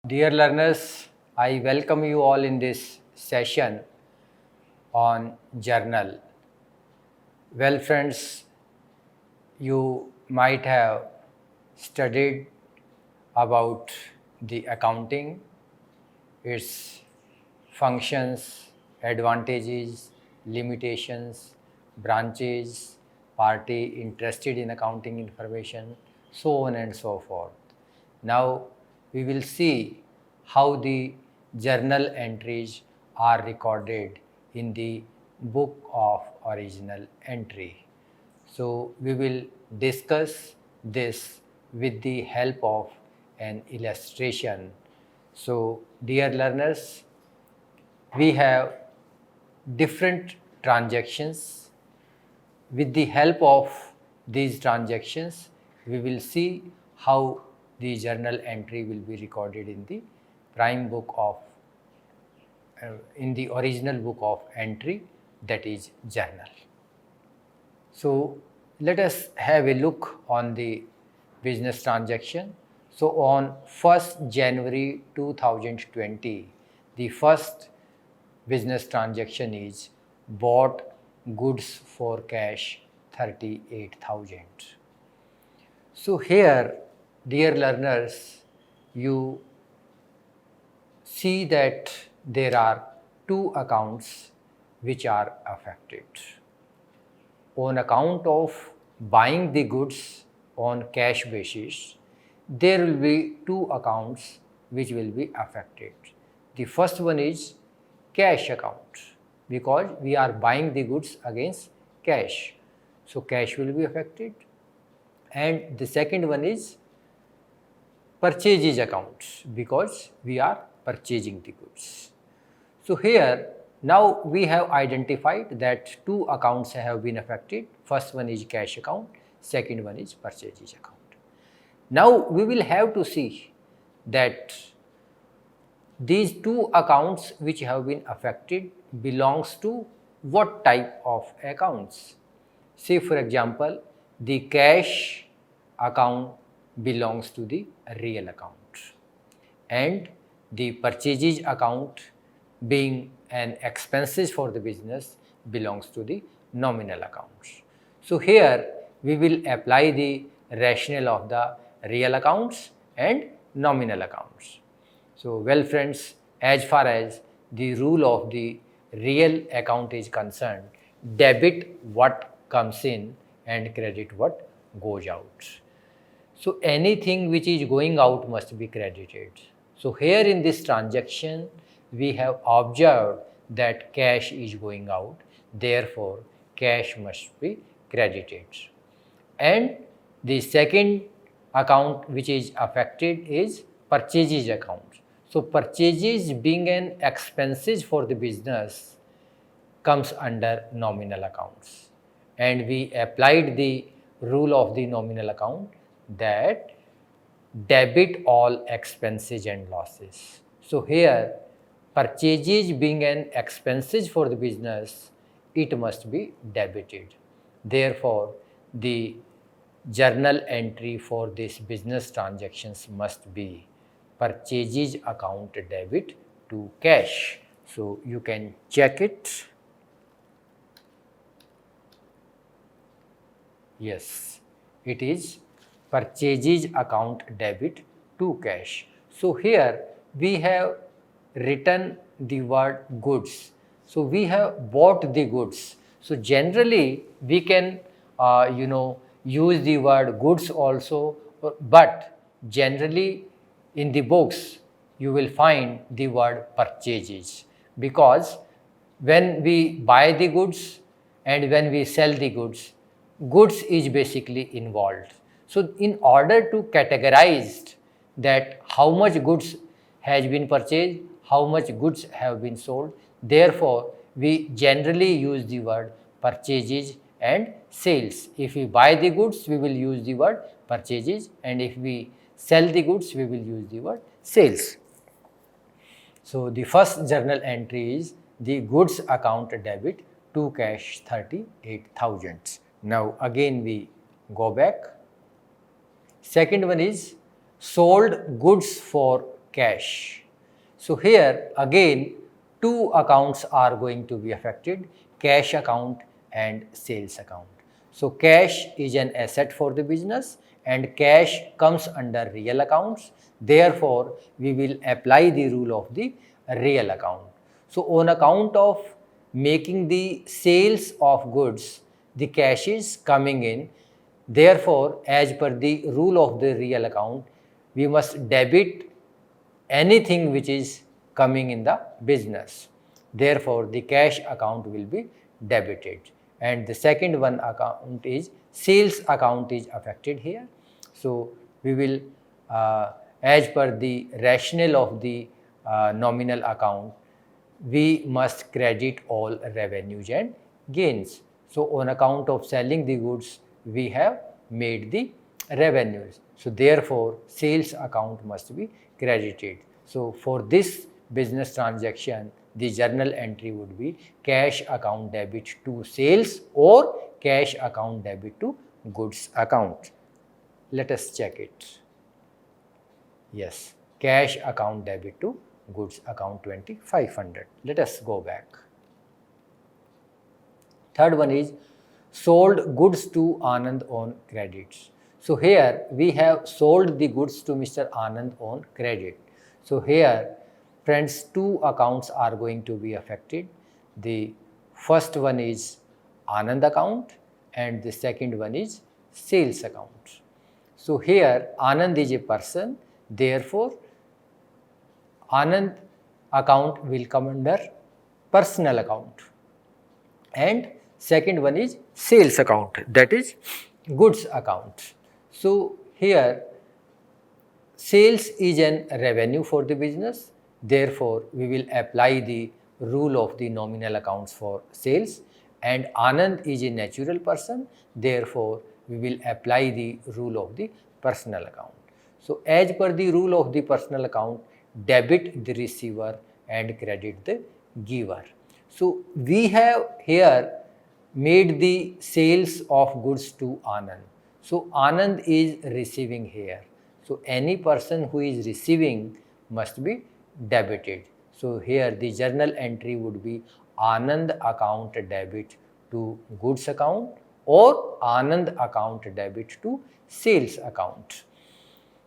Dear learners, I welcome you all in this session on journal. Well, friends, you might have studied about the accounting, its functions, advantages, limitations, branches, party interested in accounting information, so on and so forth. Now we will see how the journal entries are recorded in the book of original entry. So we will discuss this with the help of an illustration. So dear learners, we have different transactions. With the help of these transactions, we will see how the journal entry will be recorded in the prime book of in the original book of entry, that is journal. So let us have a look on the business transaction. So on 1st January 2020, the first business transaction is bought goods for cash 38,000. So here, dear learners, you see that there are two accounts which are affected. On account of buying the goods on cash basis, there will be two accounts which will be affected. The first one is cash account, because we are buying the goods against cash. So cash will be affected. And the second one is purchases account, because we are purchasing the goods. So here now we have identified that two accounts have been affected. First one is cash account, second one is purchases account. Now we will have to see that these two accounts which have been affected belongs to what type of accounts. Say for example, the cash account belongs to the real account, and the purchases account, being an expenses for the business, belongs to the nominal accounts. So here we will apply the rationale of the real accounts and nominal accounts. So well friends, as far as the rule of the real account is concerned, debit what comes in and credit what goes out. So anything which is going out must be credited. So here in this transaction, we have observed that cash is going out, therefore cash must be credited. And the second account which is affected is purchases account. So purchases, being an expenses for the business, comes under nominal accounts, and we applied the rule of the nominal account, that debit all expenses and losses. So here purchases, being an expenses for the business, it must be debited. Therefore the journal entry for this business transactions must be purchases account debit to cash. So you can check it. Yes, it is purchases account debit to cash. So here we have written the word goods. So we have bought the goods. So generally we can use the word goods also, but generally in the books you will find the word purchases, because when we buy the goods and when we sell the goods, goods is basically involved. So in order to categorize that how much goods has been purchased, how much goods have been sold, therefore we generally use the word purchases and sales. If we buy the goods, we will use the word purchases, and if we sell the goods, we will use the word sales. So the first journal entry is the goods account debit to cash 38,000. Now again we go back. Second one is sold goods for cash. So here again two accounts are going to be affected, cash account and sales account. So cash is an asset for the business and cash comes under real accounts. Therefore, we will apply the rule of the real account. So on account of making the sales of goods, the cash is coming in. Therefore, as per the rule of the real account, we must debit anything which is coming in the business. Therefore, the cash account will be debited. And the second one account is sales account is affected here. So, we will as per the rationale of the nominal account, we must credit all revenues and gains. So, on account of selling the goods, we have made the revenues. So, therefore, sales account must be credited. So, for this business transaction, the journal entry would be cash account debit to sales or cash account debit to goods account. Let us check it. Yes, cash account debit to goods account 2500. Let us go back. Third one is sold goods to Anand on credits. So here we have sold the goods to Mr. Anand on credit. So here friends, two accounts are going to be affected. The first one is Anand account and the second one is sales account. So here Anand is a person, therefore Anand account will come under personal account and second one is sales account, that is goods account. So here sales is an revenue for the business, therefore we will apply the rule of the nominal accounts for sales, and Anand is a natural person, therefore we will apply the rule of the personal account. So as per the rule of the personal account, debit the receiver and credit the giver. So we have here made the sales of goods to Anand. So Anand is receiving here. So any person who is receiving must be debited. So here the journal entry would be Anand account debit to goods account or Anand account debit to sales account,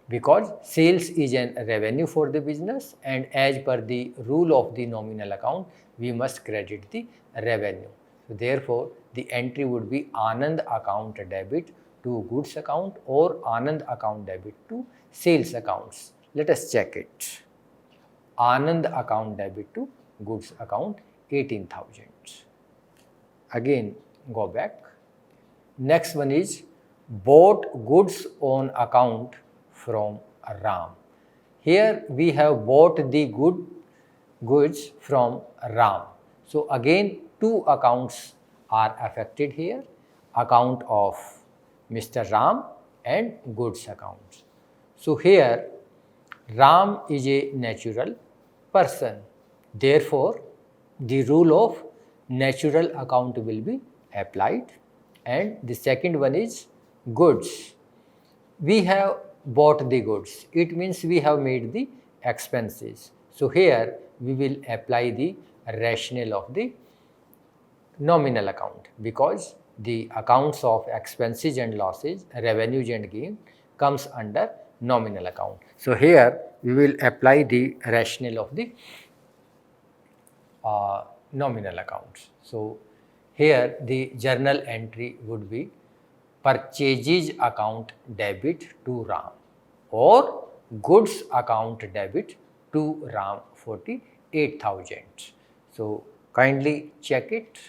because sales is a revenue for the business and as per the rule of the nominal account, we must credit the revenue. So therefore, the entry would be Anand account debit to goods account or Anand account debit to sales accounts. Let us check it. Anand account debit to goods account 18,000. Again, go back. Next one is bought goods on account from Ram. Here we have bought the goods from Ram. So again two accounts are affected here, account of Mr. Ram and goods account. So here Ram is a natural person, therefore the rule of natural account will be applied, and the second one is goods. We have bought the goods, it means we have made the expenses. So here we will apply the rationale of the nominal account, because the accounts of expenses and losses, revenues and gain comes under nominal account. So here we will apply the rationale of the nominal accounts. So here the journal entry would be purchases account debit to Ram or goods account debit to Ram 48,000. So kindly check it.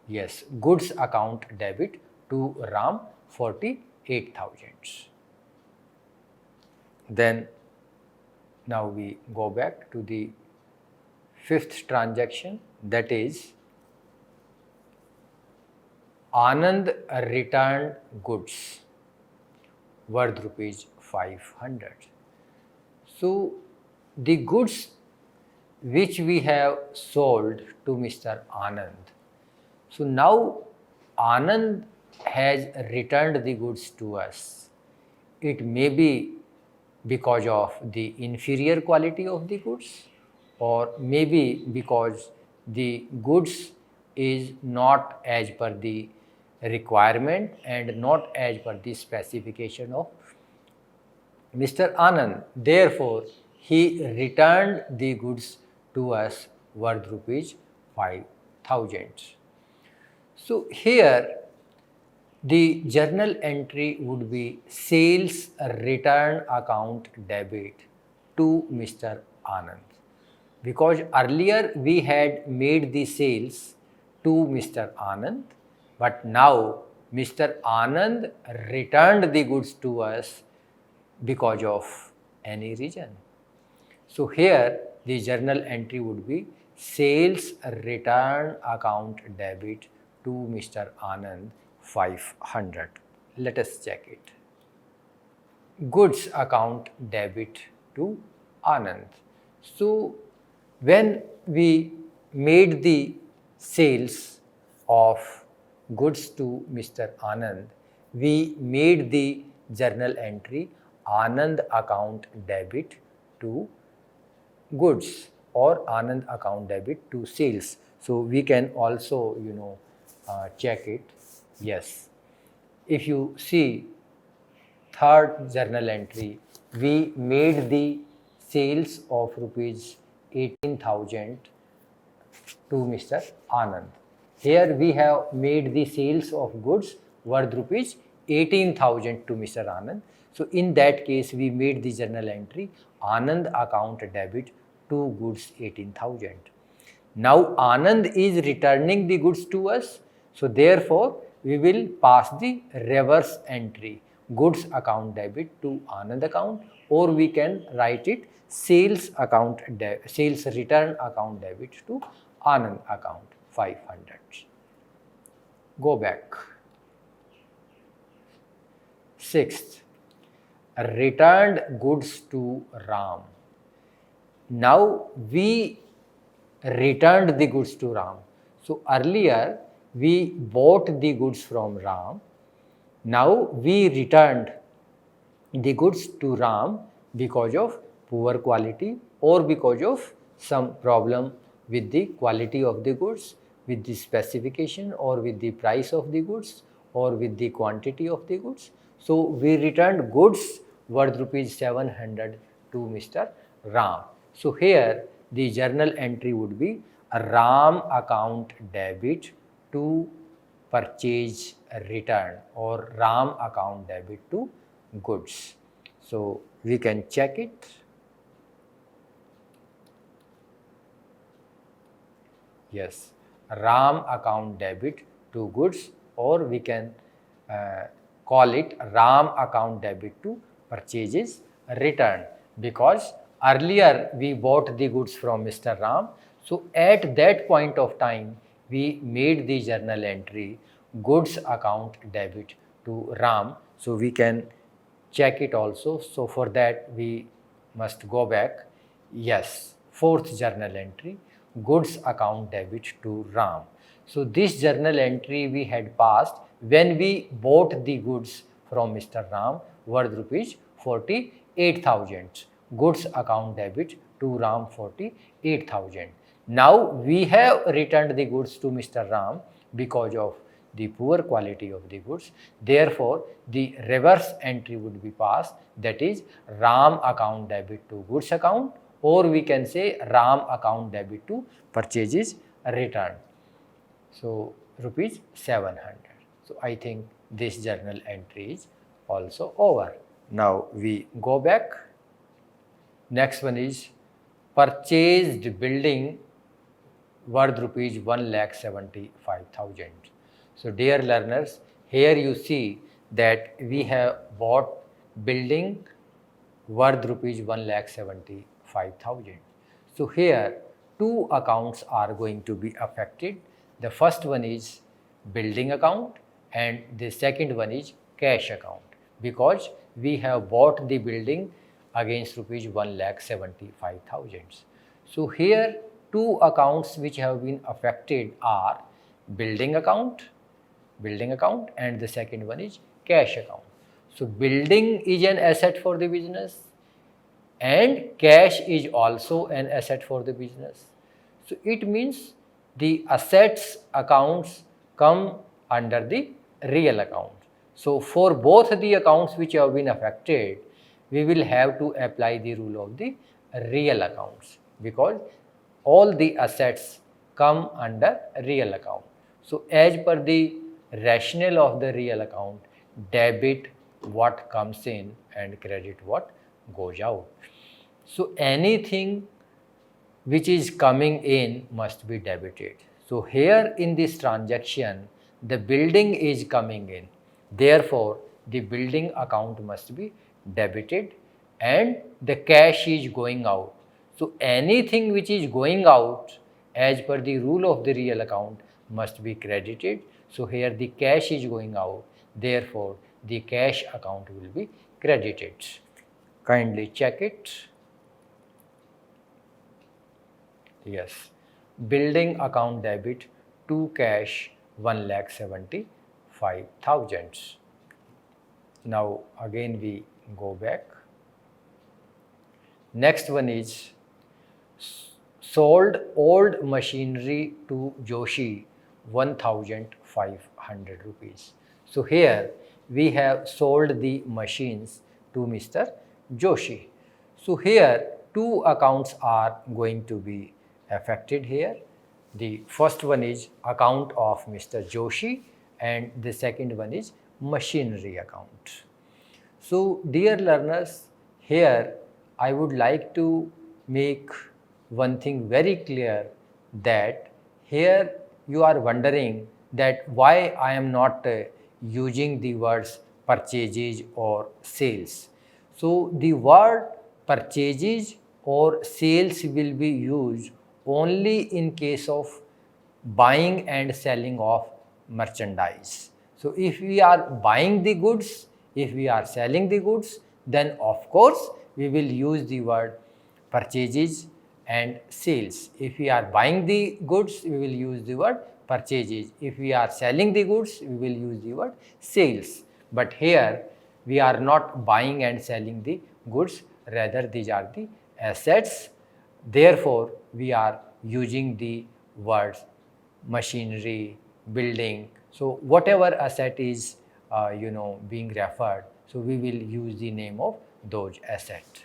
Yes, goods account debit to Ram 48,000. Then now we go back to the fifth transaction, that is Anand returned goods worth rupees 500. So the goods which we have sold to Mr. Anand. So now Anand has returned the goods to us. It may be because of the inferior quality of the goods, or maybe because the goods is not as per the requirement and not as per the specification of Mr. Anand. Therefore, he returned the goods to us worth rupees 5,000. So here the journal entry would be sales return account debit to Mr. Anand, because earlier we had made the sales to Mr. Anand, but now Mr. Anand returned the goods to us because of any reason. So here the journal entry would be sales return account debit to Mr. Anand 500. Let us check it. Goods account debit to Anand. So when we made the sales of goods to Mr. Anand, we made the journal entry Anand account debit to goods or Anand account debit to sales. So we can also check it. Yes, if you see third journal entry, we made the sales of rupees 18,000 to Mr. Anand. Here we have made the sales of goods worth rupees 18,000 to Mr. Anand. So in that case, we made the journal entry Anand account debit to goods 18,000. Now Anand is returning the goods to us. So therefore, we will pass the reverse entry goods account debit to Anand account, or we can write it sales return account debit to Anand account 500. Go back. Sixth, returned goods to Ram. Now we returned the goods to Ram. So earlier we bought the goods from Ram. Now we returned the goods to Ram because of poor quality or because of some problem with the quality of the goods, with the specification or with the price of the goods or with the quantity of the goods. So we returned goods worth rupees 700 to Mr. Ram. So here the journal entry would be a Ram account debit to purchase return or Ram account debit to goods. So we can check it. Yes, Ram account debit to goods, or we can call it Ram account debit to purchases return, because earlier we bought the goods from Mr. Ram. So at that point of time, we made the journal entry goods account debit to Ram. So we can check it also. So for that we must go back. Yes, fourth journal entry goods account debit to Ram. So this journal entry we had passed when we bought the goods from Mr. Ram worth rupees 48,000. Goods account debit to Ram 48,000. Now we have returned the goods to Mr. Ram because of the poor quality of the goods. Therefore, the reverse entry would be passed, that is Ram account debit to goods account, or we can say Ram account debit to purchases return. So rupees 700. So I think this journal entry is also over. Now we go back. Next one is purchased building worth rupees 1,75,000. So dear learners, here you see that we have bought building worth rupees 1,75,000. So here two accounts are going to be affected. The first one is building account and the second one is cash account, because we have bought the building against rupees 1,75,000. So here two accounts which have been affected are building account and the second one is cash account. So building is an asset for the business and cash is also an asset for the business. So it means the assets accounts come under the real account. So for both the accounts which have been affected, we will have to apply the rule of the real accounts, because all the assets come under real account. So as per the rationale of the real account, debit what comes in and credit what goes out. So anything which is coming in must be debited. So here in this transaction, the building is coming in. Therefore, the building account must be debited and the cash is going out. So anything which is going out as per the rule of the real account must be credited. So here the cash is going out. Therefore, the cash account will be credited. Kindly check it. Yes, building account debit to cash 1,75,000. Now again we go back. Next one is sold old machinery to Joshi 1,500 rupees. So here we have sold the machines to Mr. Joshi. So here two accounts are going to be affected here. The first one is account of Mr. Joshi and the second one is machinery account. So dear learners, here I would like to make one thing very clear, that here you are wondering that why I am not using the words purchases or sales. So the word purchases or sales will be used only in case of buying and selling of merchandise. So if we are buying the goods, if we are selling the goods, then of course we will use the word purchases and sales. If we are buying the goods, we will use the word purchases. If we are selling the goods, we will use the word sales. But here we are not buying and selling the goods, rather these are the assets. Therefore, we are using the words machinery, building. So whatever asset is being referred, so we will use the name of those assets.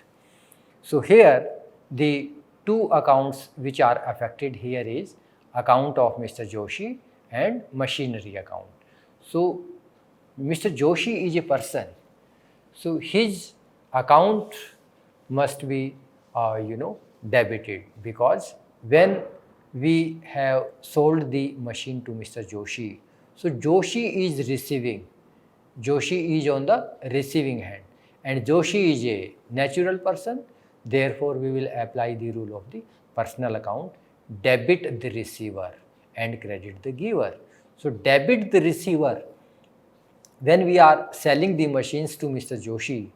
So here the two accounts which are affected here is account of Mr. Joshi and machinery account. So Mr. Joshi is a person. So his account must be debited, because when we have sold the machine to Mr. Joshi, so Joshi is receiving. Joshi is on the receiving hand and Joshi is a natural person. Therefore, we will apply the rule of the personal account, debit the receiver and credit the giver. So debit the receiver when we are selling the machines to Mr. Joshi.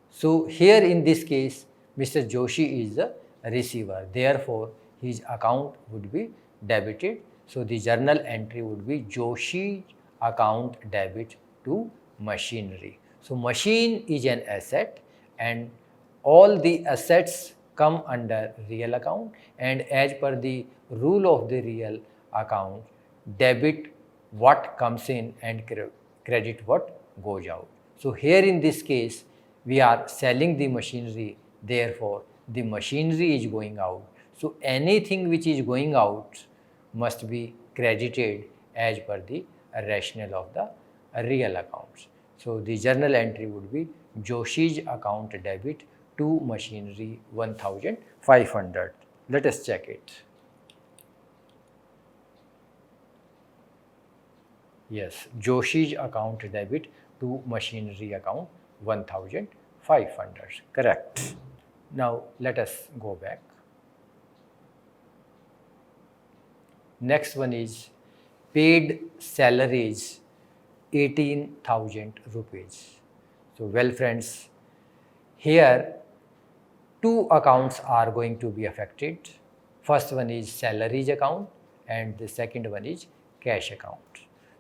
So here in this case, Mr. Joshi is the receiver. Therefore, his account would be debited. So the journal entry would be Joshi account debit to machinery. So machine is an asset and all the assets come under real account, and as per the rule of the real account, debit what comes in and credit what goes out. So here in this case, we are selling the machinery, therefore the machinery is going out. So anything which is going out must be credited as per the rationale of the real accounts. So the journal entry would be Joshi's account debit to machinery 1,500. Let us check it. Yes, Joshi's account debit to machinery account 1,500. Correct. Now let us go back. Next one is paid salaries 18,000 rupees. So well friends, here two accounts are going to be affected. First one is salaries account and the second one is cash account.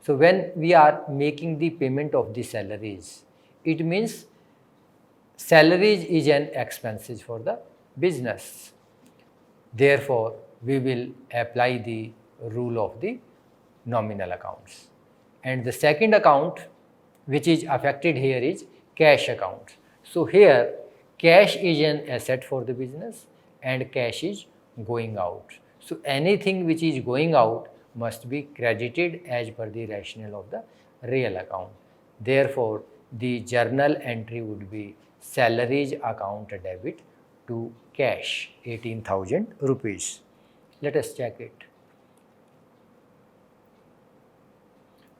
So when we are making the payment of the salaries, it means salaries is an expenses for the business. Therefore, we will apply the rule of the nominal accounts. And the second account which is affected here is cash account. So here cash is an asset for the business and cash is going out. So anything which is going out must be credited as per the rationale of the real account. Therefore, the journal entry would be salaries account debit to cash 18,000 rupees. Let us check it.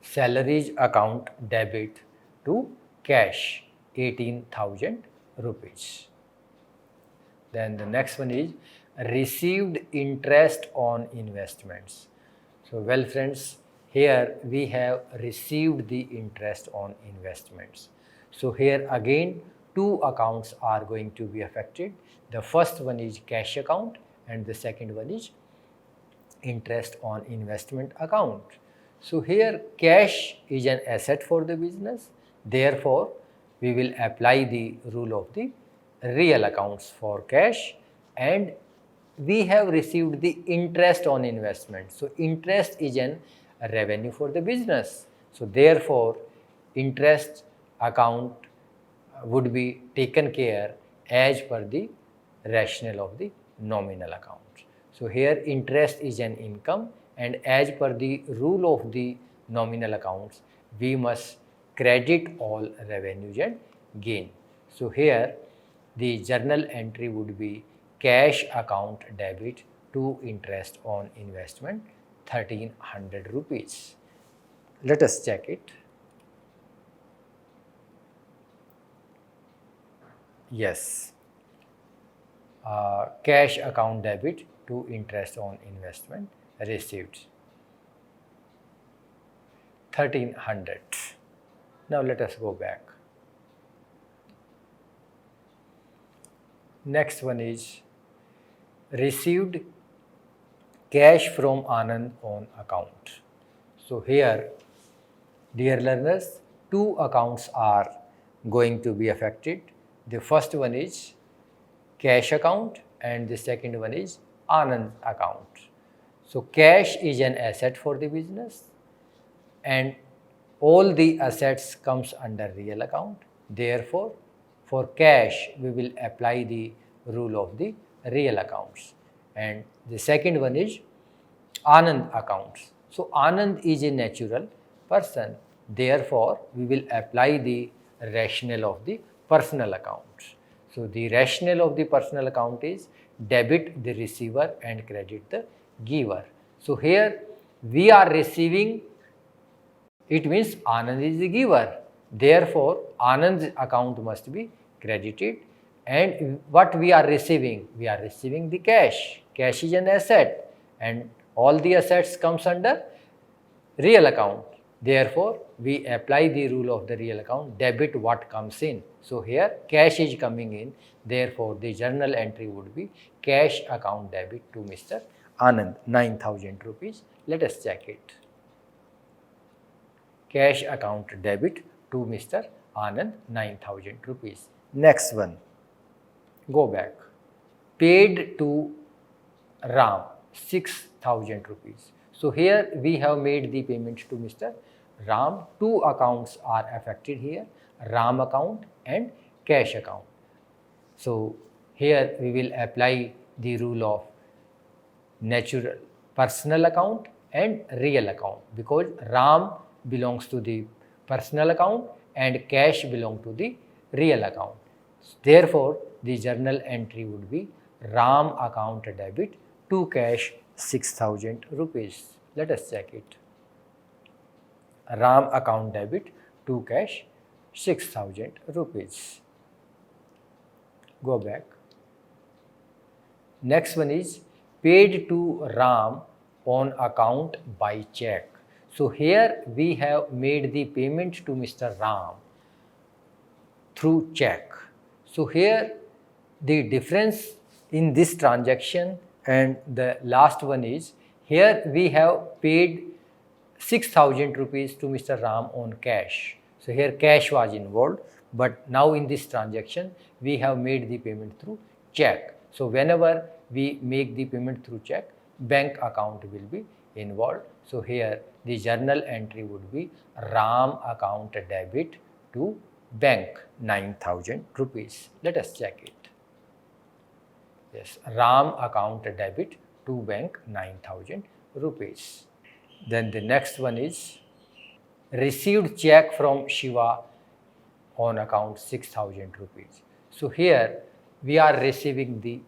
Salaries account debit to cash 18,000 rupees. Then the next one is received interest on investments. So well friends, here we have received the interest on investments. So here again two accounts are going to be affected. The first one is cash account and the second one is interest on investment account. So here cash is an asset for the business. Therefore, we will apply the rule of the real accounts for cash, and we have received the interest on investment. So interest is an revenue for the business. So therefore, interest account would be taken care as per the rationale of the nominal account. So here interest is an income, and as per the rule of the nominal accounts, we must credit all revenues and gain. So here the journal entry would be cash account debit to interest on investment 1300 rupees. Let us check it. Yes. Cash account debit to interest on investment received 1300. Now let us go back. Next one is received cash from Anand on account. So here, dear learners, two accounts are going to be affected. The first one is cash account and the second one is Anand account. So cash is an asset for the business and all the assets comes under real account. Therefore, for cash we will apply the rule of the real accounts. And the second one is Anand accounts. So Anand is a natural person. Therefore, we will apply the rationale of the personal accounts. So the rationale of the personal account is debit the receiver and credit the giver. So here we are receiving, it means Anand is the giver. Therefore, Anand's account must be credited. And what we are receiving? We are receiving the cash. Cash is an asset and all the assets comes under real account. Therefore, we apply the rule of the real account, debit what comes in. So here cash is coming in. Therefore, the journal entry would be cash account debit to Mr. Anand 9,000 rupees. Let us check it. Cash account debit to Mr. Anand 9,000 rupees. Next one. Go back. Paid to Ram 6,000 rupees. So here we have made the payment to Mr. Ram. Two accounts are affected here, Ram account and cash account. So here we will apply the rule of natural personal account and real account, because Ram belongs to the personal account and cash belongs to the real account. Therefore, the journal entry would be Ram account debit to cash 6,000 rupees. Let us check it. Ram account debit to cash 6,000 rupees. Go back. Next one is paid to Ram on account by check. So here we have made the payment to Mr. Ram through check. So here the difference in this transaction and the last one is, here we have paid 6,000 rupees to Mr. Ram on cash. So here cash was involved, but now in this transaction we have made the payment through check. So whenever we make the payment through check, bank account will be involved. So here the journal entry would be Ram account debit to bank 9,000 rupees. Let us check it. Yes, Ram account debit to bank 9,000 rupees. Then the next one is received check from Shiva on account 6,000 rupees. So here we are receiving the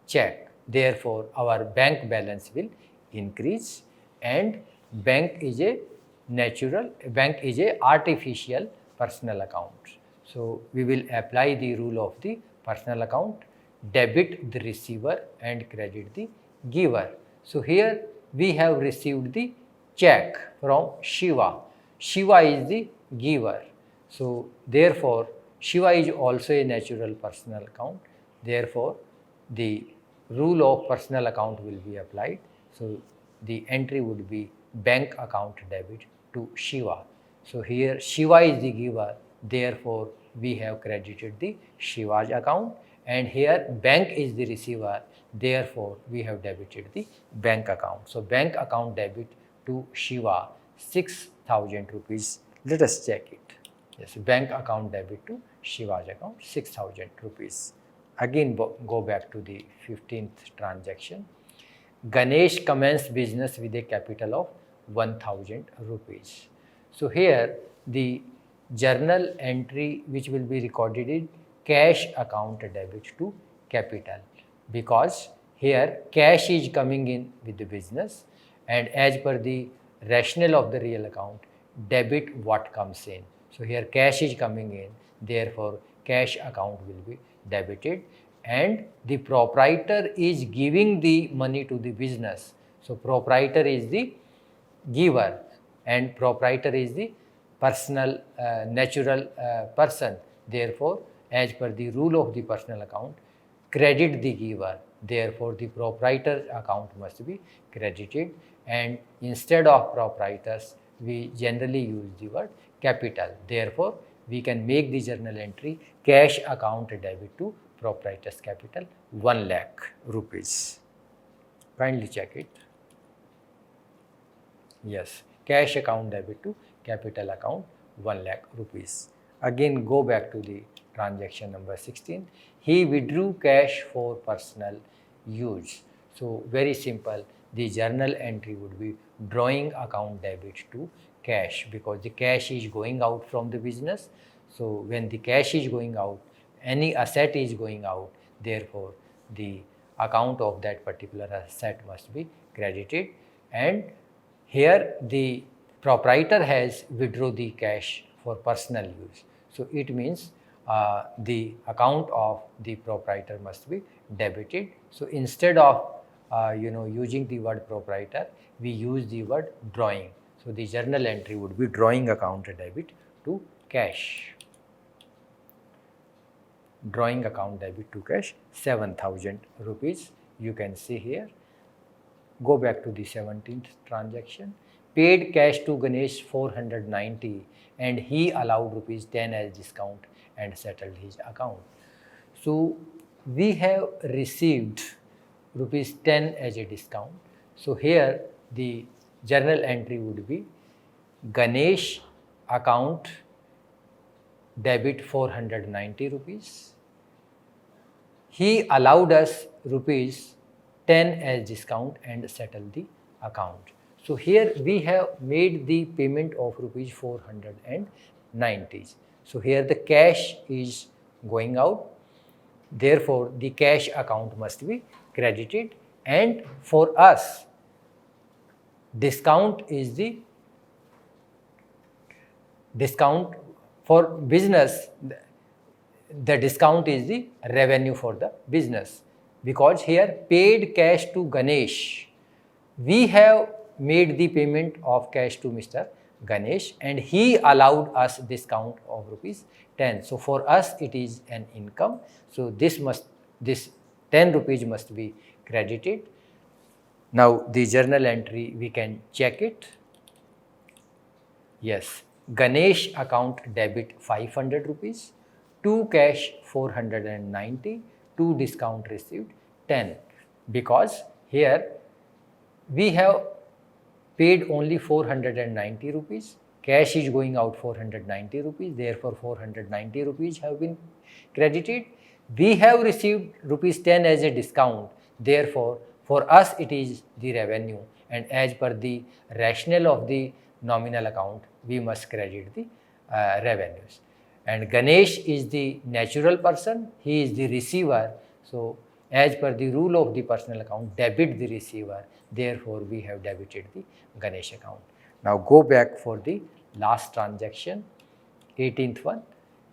check. Therefore, our bank balance will increase, and bank is a artificial personal account. So we will apply the rule of the personal account, debit the receiver and credit the giver. So here we have received the check from Shiva. Shiva is the giver. So therefore, Shiva is also a natural personal account. Therefore, the rule of personal account will be applied. So the entry would be bank account debit to Shiva. So here Shiva is the giver. Therefore, we have credited the Shiva's account, and here bank is the receiver. Therefore, we have debited the bank account. So bank account debit to Shiva 6,000 rupees. Let us check it. Yes, bank account debit to Shiva's account 6,000 rupees. Again go back to the 15th transaction. Ganesh commenced business with a capital of 1,000 rupees. So here the journal entry which will be recorded in cash account debit to capital, because here cash is coming in with the business, and as per the rationale of the real account, debit what comes in. So here cash is coming in, therefore cash account will be debited, and the proprietor is giving the money to the business. So proprietor is the giver and proprietor is the personal natural person. Therefore, as per the rule of the personal account, credit the giver. Therefore, the proprietor account must be credited, and instead of proprietors, we generally use the word capital. Therefore, we can make the journal entry cash account debit to proprietor's capital 1 lakh rupees. Kindly check it. Yes, cash account debit to capital account 1 lakh rupees. Again go back to the transaction number 16. He withdrew cash for personal use. So very simple, the journal entry would be drawing account debit to cash, because the cash is going out from the business. So when the cash is going out, any asset is going out, therefore the account of that particular asset must be credited, and here the proprietor has withdrawn the cash for personal use. So it means the account of the proprietor must be debited. So instead of using the word proprietor, we use the word drawing. So the journal entry would be drawing account debit to cash. Drawing account debit to cash 7,000 rupees. You can see here. Go back to the 17th transaction. Paid cash to Ganesh 490 and he allowed rupees 10 as discount and settled his account. So we have received rupees 10 as a discount. So here the journal entry would be Ganesh account debit 490 rupees. He allowed us rupees 10 as discount and settled the account. So here we have made the payment of rupees 490. So here the cash is going out. Therefore, the cash account must be credited, and for us, discount is the discount for business. The discount is the revenue for the business, because here paid cash to Ganesh. We have made the payment of cash to Mr. Ganesh and he allowed us discount of rupees 10. So for us it is an income. So this 10 rupees must be credited. Now the journal entry we can check it. Yes, Ganesh account debit 500 rupees 2 cash 490, 2 discount received 10, because here we have paid only 490 rupees, cash is going out 490 rupees, therefore 490 rupees have been credited. We have received rupees 10 as a discount, therefore for us it is the revenue, and as per the rationale of the nominal account we must credit the revenues. And Ganesh is the natural person, he is the receiver, so as per the rule of the personal account, debit the receiver, therefore we have debited the Ganesh account. Now go back for the last transaction, 18th one.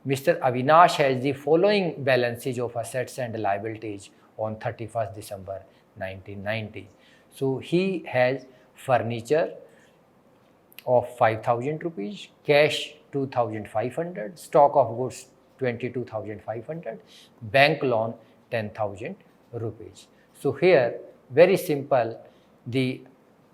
Mr. Avinash has the following balances of assets and liabilities on 31st December 1990. So he has furniture of 5,000 rupees, cash 2,500, stock of goods 22,500, bank loan 10,000 rupees. So here very simple, the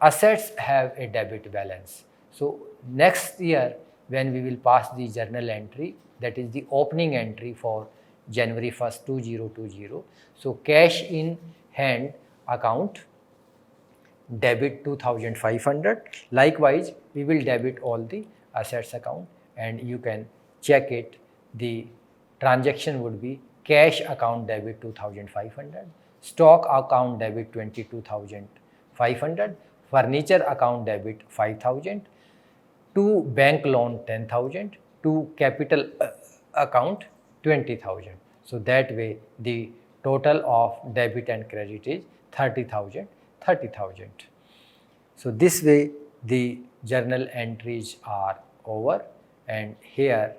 assets have a debit balance. So next year when we will pass the journal entry, that is the opening entry for January 1st 2020, so cash in hand account debit 2,500. Likewise, we will debit all the assets account, and you can check it. The transaction would be cash account debit 2,500, stock account debit 22,500, furniture account debit 5,000, to bank loan 10,000, to capital account 20,000. So that way the total of debit and credit is 30,000. So this way the journal entries are over, and here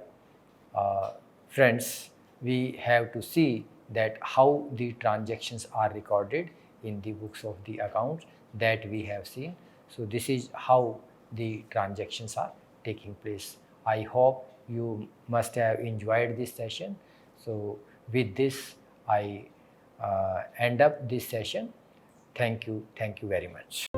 friends, we have to see that how the transactions are recorded in the books of the accounts that we have seen. So this is how the transactions are taking place. I hope you must have enjoyed this session. So with this I end up this session. Thank you very much.